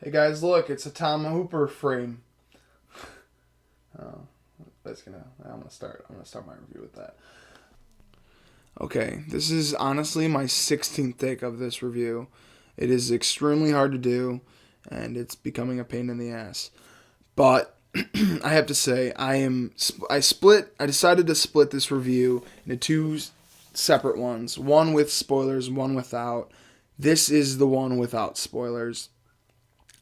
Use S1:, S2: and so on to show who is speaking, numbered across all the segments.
S1: Hey guys, look, it's a Tom Hooper frame. Oh, I'm gonna start my review with that. Okay, this is honestly my 16th take of this review. It is extremely hard to do, and it's becoming a pain in the ass. But I have to say, I decided to split this review into two separate ones. One with spoilers, one without. This is the one without spoilers.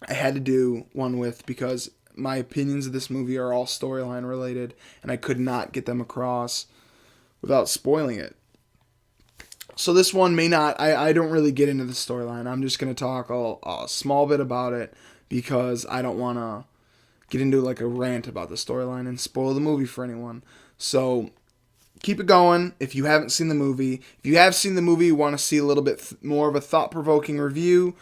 S1: I had to do one with because my opinions of this movie are all storyline related, and I could not get them across without spoiling it. So this one may not. I don't really get into the storyline. I'm just gonna talk a small bit about it because I don't want to get into like a rant about the storyline and spoil the movie for anyone. So keep it going. If you haven't seen the movie, if you have seen the movie, you want to see a little bit more of a thought-provoking review,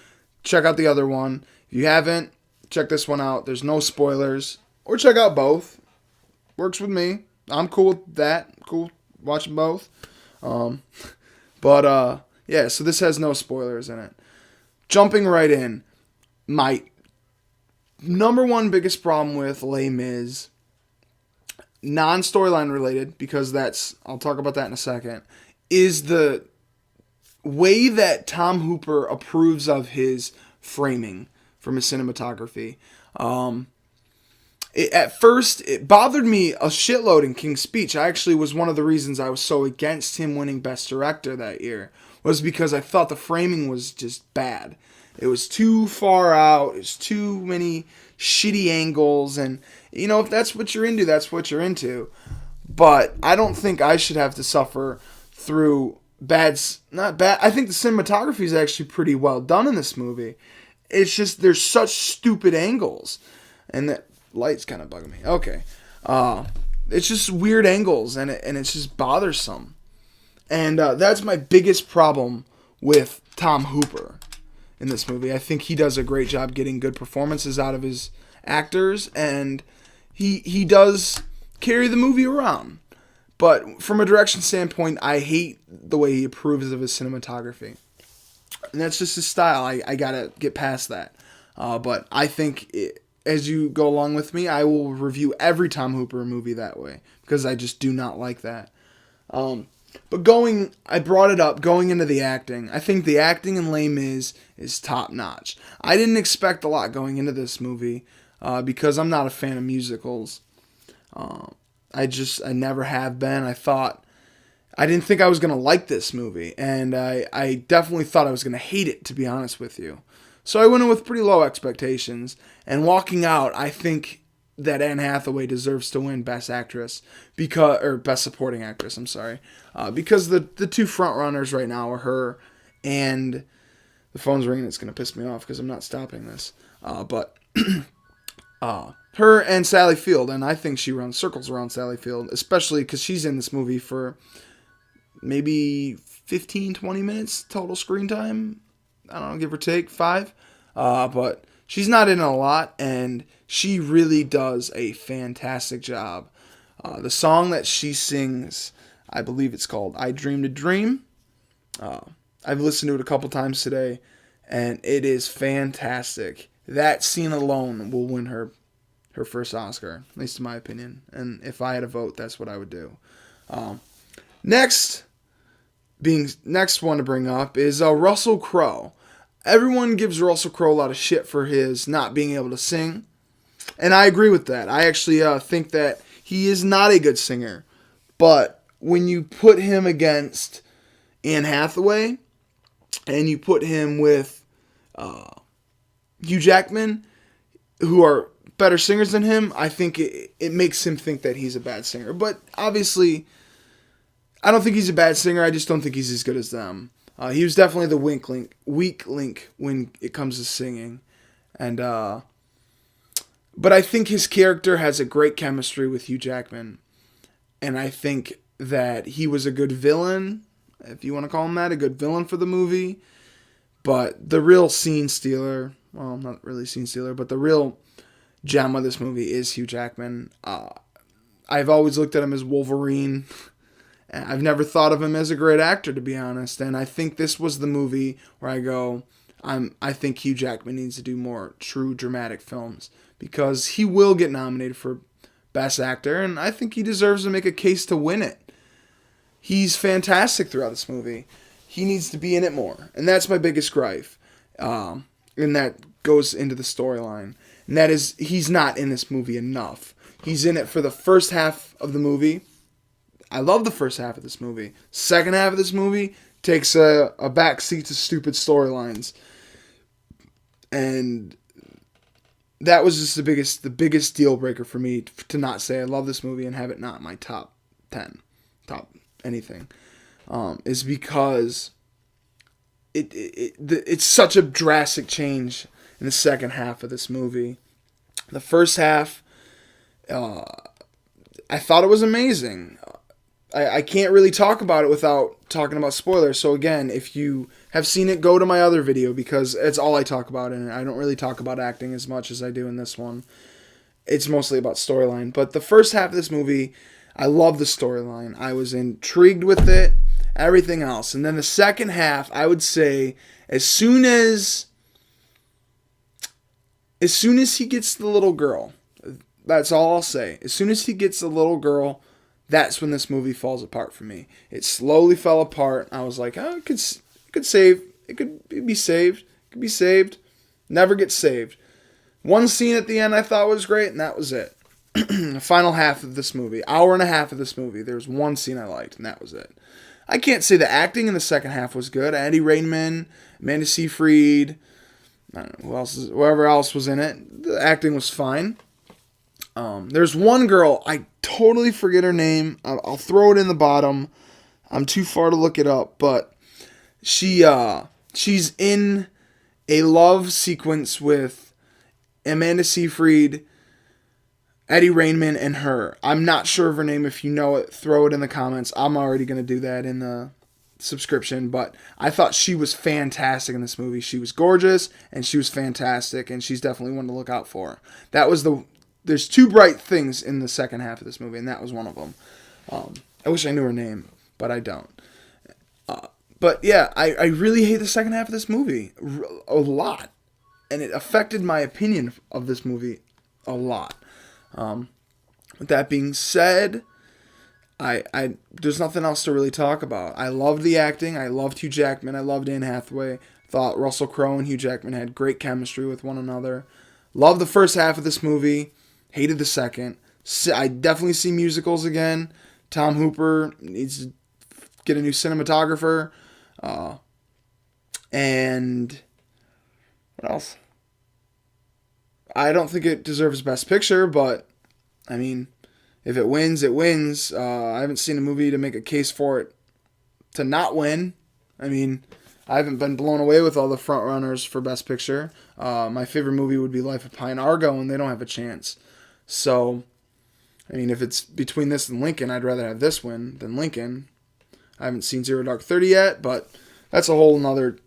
S1: check out the other one. If you haven't, check this one out. There's no spoilers. Or check out both. Works with me. I'm cool with that. Cool watching both. Um, yeah, so this has no spoilers in it. Jumping right in, my number one biggest problem with Les Mis, non-storyline related, because I'll talk about that in a second, is the way that Tom Hooper approves of his framing from his cinematography. At first, it bothered me a shitload in King's Speech. I actually was one of the reasons I was so against him winning Best Director that year, was because I thought the framing was just bad. It was too far out. It was too many shitty angles. And, if that's what you're into, that's what you're into. But I don't think I should have to suffer through not bad. I think the cinematography is actually pretty well done in this movie. It's just there's such stupid angles. And that light's kind of bugging me. Okay. It's just weird angles, and it's just bothersome. And that's my biggest problem with Tom Hooper in this movie. I think he does a great job getting good performances out of his actors, and he does carry the movie around. But from a direction standpoint, I hate the way he approves of his cinematography. And that's just his style. I gotta get past that. But I think as you go along with me, I will review every Tom Hooper movie that way, because I just do not like that. I brought it up going into the acting. I think the acting in Les Mis is top notch. I didn't expect a lot going into this movie because I'm not a fan of musicals. I never have been. I didn't think I was going to like this movie, and I definitely thought I was going to hate it, to be honest with you. So I went in with pretty low expectations, and walking out, I think that Anne Hathaway deserves to win Best Actress, or Best Supporting Actress, I'm sorry, because the two front runners right now are her and the phone's ringing. It's going to piss me off because I'm not stopping this. But her and Sally Field, and I think she runs circles around Sally Field, especially because she's in this movie for maybe 15, 20 minutes total screen time. I don't know, give or take 5. But she's not in a lot, and she really does a fantastic job. The song that she sings, I believe it's called I Dreamed a Dream. I've listened to it a couple times today, and it is fantastic. That scene alone will win her first Oscar, at least in my opinion. And if I had a vote, that's what I would do. Next one to bring up is Russell Crowe. Everyone gives Russell Crowe a lot of shit for his not being able to sing, and I agree with that. I actually think that he is not a good singer, but when you put him against Anne Hathaway and you put him with Hugh Jackman, who are better singers than him, I think it makes him think that he's a bad singer. But obviously, I don't think he's a bad singer. I just don't think he's as good as them. He was definitely the weak link when it comes to singing. But I think his character has a great chemistry with Hugh Jackman. And I think that he was a good villain, if you want to call him that, a good villain for the movie. But the real scene stealer, well, not really scene stealer, but the real gem of this movie is Hugh Jackman. I've always looked at him as Wolverine. I've never thought of him as a great actor, to be honest. And I think this was the movie where I go, I think Hugh Jackman needs to do more true dramatic films because he will get nominated for Best Actor, and I think he deserves to make a case to win it. He's fantastic throughout this movie. He needs to be in it more, and that's my biggest gripe. And that goes into the storyline, and that is he's not in this movie enough. He's in it for the first half of the movie. I love the first half of this movie. Second half of this movie takes a backseat to stupid storylines. And that was just the biggest deal breaker for me to not say I love this movie and have it not in my top 10, top anything, is because it's such a drastic change in the second half of this movie. The first half, I thought it was amazing. I can't really talk about it without talking about spoilers. So again, if you have seen it, go to my other video because it's all I talk about in it. I don't really talk about acting as much as I do in this one. It's mostly about storyline. But the first half of this movie, I love the storyline. I was intrigued with it, everything else. And then the second half, I would say, as soon as he gets the little girl, that's all I'll say. As soon as he gets the little girl, that's when this movie falls apart for me. It slowly fell apart. I was like, oh, it could be saved. Never gets saved. One scene at the end I thought was great, and that was it. The final half of this movie, hour and a half of this movie, there's one scene I liked, and that was it. I can't say the acting in the second half was good. Eddie Rainman, Amanda Seyfried, I don't know whoever else was in it. The acting was fine. There's one girl, I totally forget her name. I'll throw it in the bottom. I'm too far to look it up, but she's in a love sequence with Amanda Seyfried, Eddie Rainman, and her. I'm not sure of her name. If you know it, throw it in the comments. I'm already going to do that in the subscription, but I thought she was fantastic in this movie. She was gorgeous, and she was fantastic, and she's definitely one to look out for. There's two bright things in the second half of this movie, and that was one of them. I wish I knew her name, but I don't. But yeah, I really hate the second half of this movie a lot, and it affected my opinion of this movie a lot. With that being said, I there's nothing else to really talk about. I loved the acting. I loved Hugh Jackman. I loved Anne Hathaway. Thought Russell Crowe and Hugh Jackman had great chemistry with one another. Loved the first half of this movie. Hated the second. I definitely see musicals again. Tom Hooper needs to get a new cinematographer. And what else? I don't think it deserves Best Picture, but I mean, if it wins, it wins. I haven't seen a movie to make a case for it to not win. I mean, I haven't been blown away with all the front runners for Best Picture. My favorite movie would be Life of Pi and Argo, and they don't have a chance. So, I mean, if it's between this and Lincoln, I'd rather have this win than Lincoln. I haven't seen Zero Dark 30 yet, but that's a whole nother,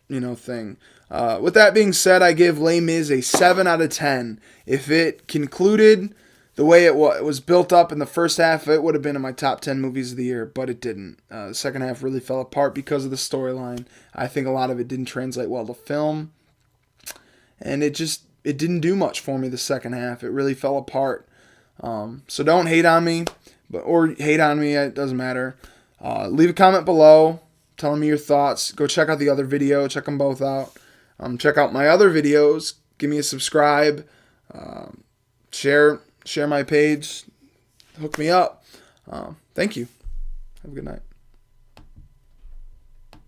S1: thing. With that being said, I give Les Mis a 7 out of 10. If it concluded the way it was built up in the first half, it would have been in my top 10 movies of the year, but it didn't. The second half really fell apart because of the storyline. I think a lot of it didn't translate well to film, and it didn't do much for me the second half. It really fell apart. So don't hate on me, or hate on me, it doesn't matter. Leave a comment below telling me your thoughts. Go check out the other video. Check them both out. Check out my other videos. Give me a subscribe. Share my page. Hook me up. Thank you. Have a good night.